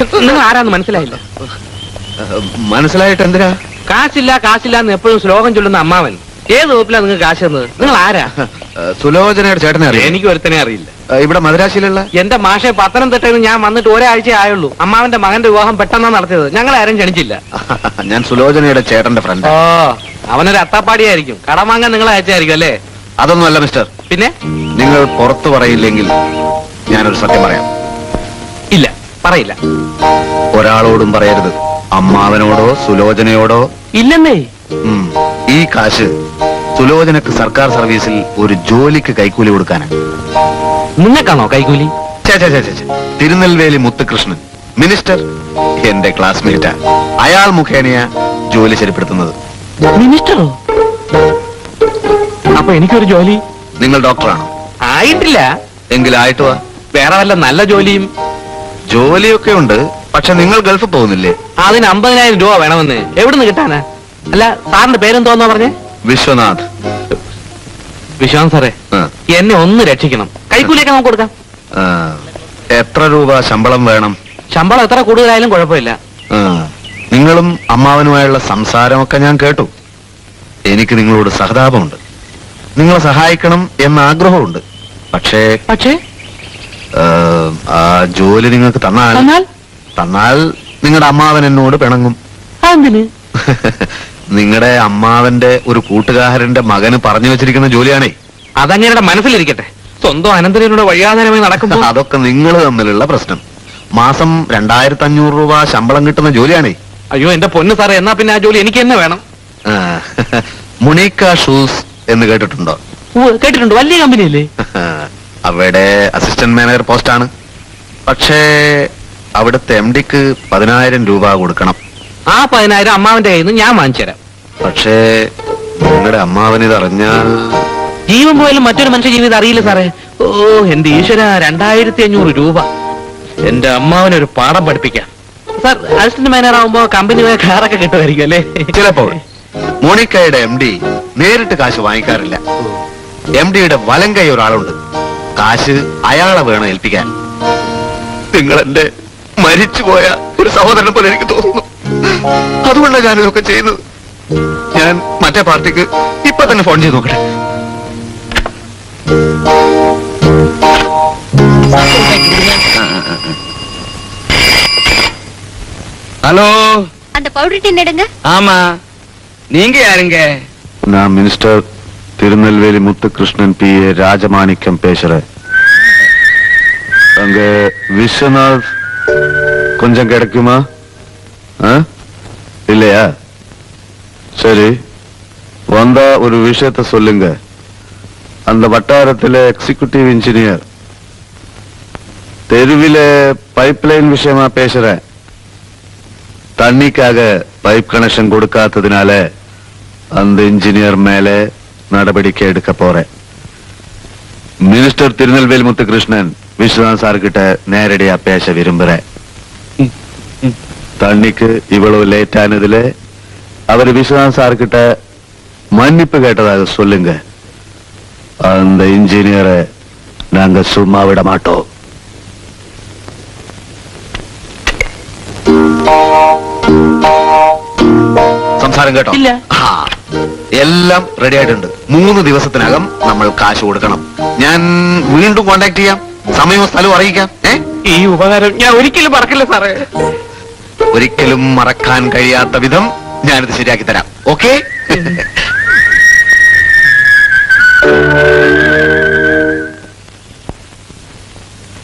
നിങ്ങൾ ആരാന്ന് മനസ്സിലായില്ല? മനസ്സിലായിട്ട് എന്തിനാ? കാശില്ല കാശില്ല എന്ന് എപ്പോഴും ശ്ലോകം ചൊല്ലുന്ന അമ്മാവൻ ഏത് വകുപ്പിലാ നിങ്ങൾക്ക് കാശ് തന്നത്? നിങ്ങൾ ആരാ? സുലോചനയുടെ ചേട്ടനെ അറിയാം. എനിക്ക് ഒരുത്തനെ അറിയില്ല. ഇവിടെ മദ്രാശിയിലുള്ള എന്റെ മാഷെ പത്തനംതിട്ടയിൽ ഞാൻ വന്നിട്ട് ഒരാഴ്ച ആയുള്ളൂ. അമ്മാവന്റെ മകന്റെ വിവാഹം പെട്ടെന്നാണ് നടത്തിയത്. ഞങ്ങൾ ആരും ക്ഷണിച്ചില്ല. ഞാൻ സുലോചനയുടെ ചേട്ടന്റെ ഫ്രണ്ട്. ഓ, അവനൊരു അത്താപ്പാടിയായിരിക്കും. കടം വാങ്ങാൻ നിങ്ങളെ അയച്ചായിരിക്കും അല്ലേ? അതൊന്നുമല്ല മിസ്റ്റർ. പിന്നെ നിങ്ങൾ പുറത്തു പറയില്ലെങ്കിൽ ഞാനൊരു സത്യം പറയാം. ഇല്ല, പറയില്ല. ഒരാളോടും പറയരുത്. അമ്മാവനോടോ സുലോചനയോടോ. ഇല്ലെന്നേ. ഈ കാശ് സുലോചനക്ക് സർക്കാർ സർവീസിൽ ഒരു ജോലിക്ക് കൈക്കൂലി കൊടുക്കാനാണ്. നിങ്ങൾക്കാണോ കൈക്കൂലി? തിരുനെൽവേലി മുത്തുകൃഷ്ണൻ മിനിസ്റ്റർ എന്റെ ക്ലാസ്മേറ്റാ. അയാൾ മുഖേനയാ ജോലി ശരിപ്പെടുത്തുന്നത്. മിനിസ്റ്ററോ? അപ്പൊ എനിക്കൊരു ജോലി? നിങ്ങൾ ഡോക്ടറാണോ? ആയിട്ടില്ല. എങ്കിലായിട്ട് വാ. വേറെ വല്ല നല്ല ജോലിയും? ജോലിയൊക്കെ ഉണ്ട്, പക്ഷെ നിങ്ങൾ ഗൾഫിൽ പോകുന്നില്ലേ? അതിന് 50,000 രൂപ വേണമെന്ന് എവിടുന്ന് കിട്ടാനാ? അല്ല, സാറിന്റെ പേരെന്തോന്നാ പറഞ്ഞേ? വിശ്വനാഥ്. വിശ്വാസ് സാറേ, എന്നെ ഒന്ന് രക്ഷിക്കണം. കൈക്കൂലിയൊക്കെ നമുക്ക് കൊടുക്കാം. എത്ര രൂപ ശമ്പളം വേണം? ശമ്പളം എത്ര കൂടുതലായാലും കുഴപ്പമില്ല. നിങ്ങളും അമ്മാവനുമായുള്ള സംസാരമൊക്കെ ഞാൻ കേട്ടു. എനിക്ക് നിങ്ങളോട് സഹതാപമുണ്ട്. നിങ്ങളെ സഹായിക്കണം എന്ന ആഗ്രഹമുണ്ട്. പക്ഷേ ആ ജോലി നിങ്ങൾക്ക് തന്നാൽ നിങ്ങളുടെ അമ്മാവൻ എന്നോട് പിണങ്ങും. നിങ്ങളുടെ അമ്മാവന്റെ ഒരു കൂട്ടുകാരന്റെ മകന് പറഞ്ഞു വെച്ചിരിക്കുന്ന ജോലിയാണേ. അതങ്ങനെ മനസ്സിലിരിക്കട്ടെ. സ്വന്തം അനന്തരനോട് വഴിയാധാരമായി നടക്കുമ്പോൾ അതൊക്കെ നിങ്ങൾ തമ്മിലുള്ള പ്രശ്നം. മാസം 2500 രൂപ ശമ്പളം കിട്ടുന്ന ജോലിയാണേ. അയ്യോ എന്റെ പൊന്ന് സാറേ, എന്നാ പിന്നെ ആ ജോലി എനിക്ക് തന്നെ വേണം. മുണീക്ക ഷൂസ് എന്ന് കേട്ടിട്ടുണ്ടോ? കേട്ടിട്ടുണ്ട്. വലിയ കമ്പനിയല്ലേ? അവിടെ അസിസ്റ്റന്റ് മാനേജർ പോസ്റ്റാണ്. പക്ഷേ അവിടുത്തെ MD-ക്ക് 10,000 രൂപ കൊടുക്കണം. ആ 10,000 അമ്മാവന്റെ കയ്യിൽ നിന്ന് ഞാൻ വാങ്ങിച്ചു തരാം. പക്ഷേ നിങ്ങളുടെ അമ്മാവൻ ഇതറിഞ്ഞാൽ? ജീവൻ പോയാലും മറ്റൊരു മനുഷ്യ ജീവിതം അറിയില്ല സാറേ. ഓ എന്റെ ഈശ്വര, 2,500 രൂപ. എന്റെ അമ്മാവനൊരു പാഠം പഠിപ്പിക്കാം. സാർ, അസിസ്റ്റന്റ് മാനേജർ ആവുമ്പോ കമ്പനി കാറൊക്കെ കിട്ടുമായിരിക്കും അല്ലേ? ചിലപ്പോൾ. മോണിക്കയുടെ MD നേരിട്ട് കാശ് വാങ്ങിക്കാറില്ല. MD-യുടെ വലം കൈ ഒരാളുണ്ട്. കാശ് അയാളെ വേണം ഏൽപ്പിക്കാൻ. നിങ്ങൾ എന്റെ മരിച്ചുപോയ ഒരു സഹോദരനെ പോലെ എനിക്ക് തോന്നുന്നു. അതുകൊണ്ടാണ് ഞാനിതൊക്കെ ചെയ്യുന്നത്. ഞാൻ മറ്റേ പാർട്ടിക്ക് ഇപ്പൊ തന്നെ ഫോൺ ചെയ്ത് നോക്കട്ടെ. ஹலோ, அந்த பவுடர் டின் எடுங்க. ஆமா, நீங்க யாருங்க? நான் மினிஸ்டர் திருநெல்வேலி முத்துகிருஷ்ணன் PA ராஜமாணிக்கம் பேசுறேன். அங்க விஸ்வநாத் கொஞ்சம் கிடைக்குமா? இல்லையா? சரி, வந்தா ஒரு விஷயத்த சொல்லுங்க. அந்த வட்டாரத்துல எக்ஸிக்யூட்டிவ் இன்ஜினியர் தெருவில பைப்லைன் விஷயமா பேசுறேன். தண்ணிக்காக பைப் கனெக்ஷன் கொடுக்காததுனால அந்த இன்ஜினியர் மேல நடவடிக்கை எடுக்க போறேன். மினிஸ்டர் திருநெல்வேலி முத்துகிருஷ்ணன் விஸ்வநாத் சார் கிட்ட நேரடியா பேச விரும்புறேன். தண்ணிக்கு இவ்வளவு லேட் ஆனதுல அவர் விஸ்வநாத் சார் கிட்ட மன்னிப்பு கேட்டதாக சொல்லுங்க. அந்த இன்ஜினியரை நாங்க சும்மா விட மாட்டோம். സംസാരം കേട്ടോ? എല്ലാം റെഡി ആയിട്ടുണ്ട്. 3 ദിവസത്തിനകം നമ്മൾ കാശ് കൊടുക്കണം. ഞാൻ വീണ്ടും കോണ്ടാക്ട് ചെയ്യാം. സമയവും സ്ഥലവും അറിയിക്കാം. ഈ ഉപകാരം ഞാൻ ഒരിക്കലും മറക്കില്ല സാറേ. ഒരിക്കലും മറക്കാൻ കഴിയാത്ത വിധം ഞാനിത് ശരിയാക്കി തരാം. ഓക്കെ?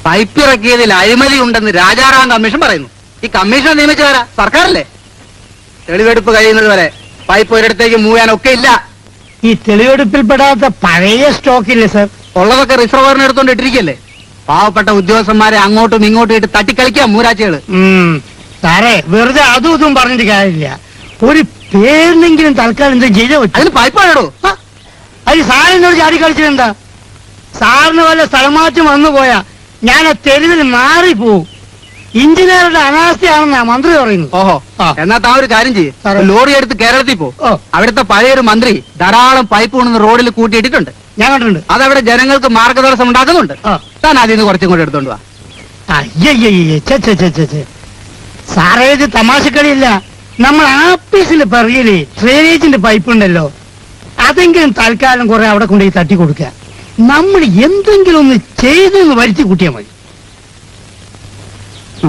പൈപ്പ് ഇറക്കിയതിൽ അഴിമതി ഉണ്ടെന്ന് രാജാറാം കമ്മീഷൻ പറയുന്നു. ഈ കമ്മീഷൻ നിയമിച്ചവരാ? സർക്കാരല്ലേ? തെളിവെടുപ്പ് കഴിയുന്നത് വരെ പൈപ്പ് ഒരിടത്തേക്ക് മൂവ് ചെയ്യാനൊക്കെ ഇല്ല. ഈ തെളിവെടുപ്പിൽപ്പെടാത്ത പഴയ സ്റ്റോക്കില്ലേ സർ? ഉള്ളതൊക്കെ റിസർവറിന് എടുത്തോണ്ട് ഇട്ടിരിക്കല്ലേ. പാവപ്പെട്ട ഉദ്യോഗസ്ഥന്മാരെ അങ്ങോട്ടും ഇങ്ങോട്ടും ഇട്ട് തട്ടിക്കളിക്കാം മൂരാച്ചികള്. സാറേ, വെറുതെ അതും ഇതും പറഞ്ഞിട്ട് കാര്യമില്ല. ഒരു പേരിനെങ്കിലും തൽക്കാലം എന്താ ചെയ്തോ? അതിന് പൈപ്പാണോ? അത് സാറിനോട് ചാടി കളിച്ചിട്ടുണ്ടാ? സാറിന് വല്ല സ്ഥലമാറ്റം വന്നു പോയാ ഞാൻ ആ തെരുവിൽ മാറിപ്പോവും. എഞ്ചിനീയറുടെ അനാസ്ഥയാണെന്നാ മന്ത്രി പറയുന്നു. ഓഹോ, എന്നാ താ ഒരു കാര്യം ചെയ്യും. ലോറി എടുത്ത് കേരളത്തിൽ പോ. അവിടുത്തെ പഴയൊരു മന്ത്രി ധാരാളം പൈപ്പ് കൊണ്ടുവന്ന് റോഡിൽ കൂട്ടിയിട്ടിട്ടുണ്ട്. ഞാൻ കണ്ടിട്ടുണ്ട്. അതവിടെ ജനങ്ങൾക്ക് മാർഗതടസ്സം ഉണ്ടാക്കുന്നുണ്ട്. താൻ അതിൽ നിന്ന് കുറച്ചും കൂടെ എടുത്തോണ്ട് വാ. അയ്യയ്യേ, സാറേ ഇത് തമാശക്കളിയല്ല. നമ്മൾ ആപ്പീസിന്റെ പിറകില് ഡ്രെയിനേജിന്റെ പൈപ്പ് ഉണ്ടല്ലോ, അതെങ്കിലും തൽക്കാലം കുറെ അവിടെ കൊണ്ടുപോയി തട്ടി കൊടുക്കുക. നമ്മൾ എന്തെങ്കിലും ഒന്ന് ചെയ്തെന്ന് വരുത്തി കൂട്ടിയാൽ മതി. ആ